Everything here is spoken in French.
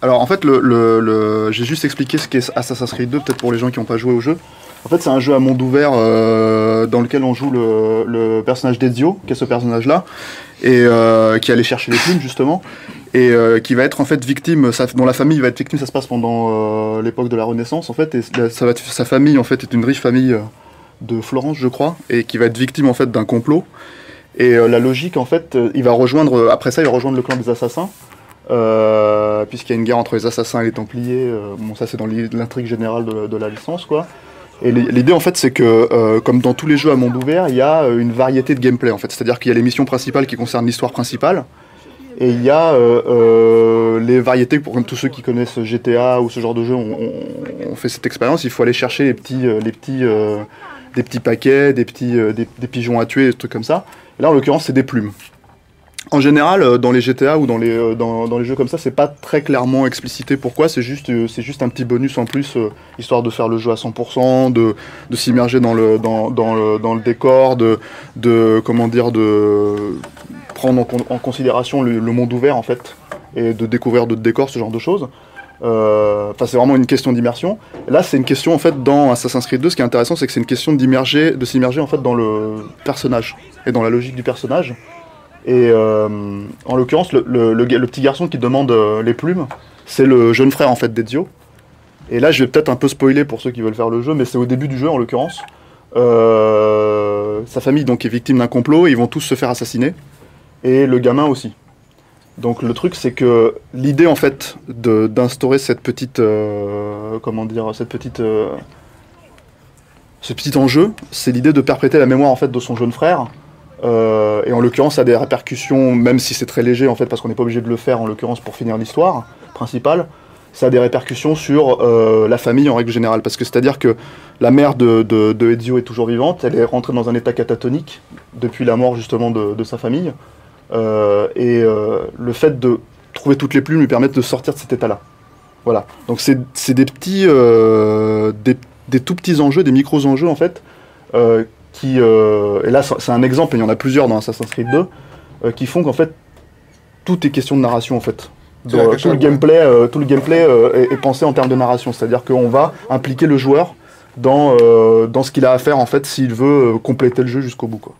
Alors en fait, j'ai juste expliqué ce qu'est Assassin's Creed 2, peut-être pour les gens qui n'ont pas joué au jeu. En fait, c'est un jeu à monde ouvert dans lequel on joue le personnage d'Ezio, qui est ce personnage-là, et qui allait chercher les plumes justement, et qui va être en fait victime, dont la famille va être victime. Ça se passe pendant l'époque de la Renaissance en fait, et sa famille en fait est une riche famille de Florence, je crois, et qui va être victime en fait d'un complot. Et la logique en fait, il va rejoindre après ça, il va rejoindre le clan des assassins. Puisqu'il y a une guerre entre les assassins et les Templiers, bon ça c'est dans l'intrigue générale de la licence quoi. Et l'idée en fait c'est que comme dans tous les jeux à monde ouvert, il y a une variété de gameplay en fait, c'est-à-dire qu'il y a les missions principales qui concernent l'histoire principale, et il y a les variétés pour tous ceux qui connaissent GTA ou ce genre de jeu, on fait cette expérience, il faut aller chercher des petits paquets, des pigeons à tuer, des trucs comme ça. Et là en l'occurrence c'est des plumes. En général, dans les GTA ou dans les jeux comme ça, c'est pas très clairement explicité pourquoi, c'est juste un petit bonus en plus, histoire de faire le jeu à 100%, de s'immerger dans le décor, comment dire, de prendre en considération le monde ouvert en fait, et de découvrir d'autres décors, ce genre de choses. Enfin, c'est vraiment une question d'immersion. Là, c'est une question en fait dans Assassin's Creed 2. Ce qui est intéressant, c'est que c'est une question de s'immerger en fait dans le personnage et dans la logique du personnage. Et en l'occurrence, le petit garçon qui demande les plumes, c'est le jeune frère en fait d'Ezio. Et là, je vais peut-être un peu spoiler pour ceux qui veulent faire le jeu, mais c'est au début du jeu en l'occurrence. Sa famille donc est victime d'un complot, et ils vont tous se faire assassiner, et le gamin aussi. Donc le truc, c'est que l'idée en fait d'instaurer cette petite, comment dire, ce petit enjeu, c'est l'idée de perpétuer la mémoire en fait de son jeune frère. Et en l'occurrence, ça a des répercussions, même si c'est très léger en fait, parce qu'on n'est pas obligé de le faire en l'occurrence pour finir l'histoire principale. Ça a des répercussions sur la famille en règle générale, parce que c'est-à-dire que la mère de Ezio est toujours vivante, elle est rentrée dans un état catatonique depuis la mort justement de sa famille, et le fait de trouver toutes les plumes lui permet de sortir de cet état-là. Voilà. Donc c'est des petits, des tout petits enjeux, des micros-enjeux en fait. Et là c'est un exemple, et il y en a plusieurs dans Assassin's Creed 2, qui font qu'en fait tout est question de narration en fait. Tout le gameplay est pensé en termes de narration, c'est-à-dire qu'on va impliquer le joueur dans ce qu'il a à faire en fait s'il veut compléter le jeu jusqu'au bout quoi.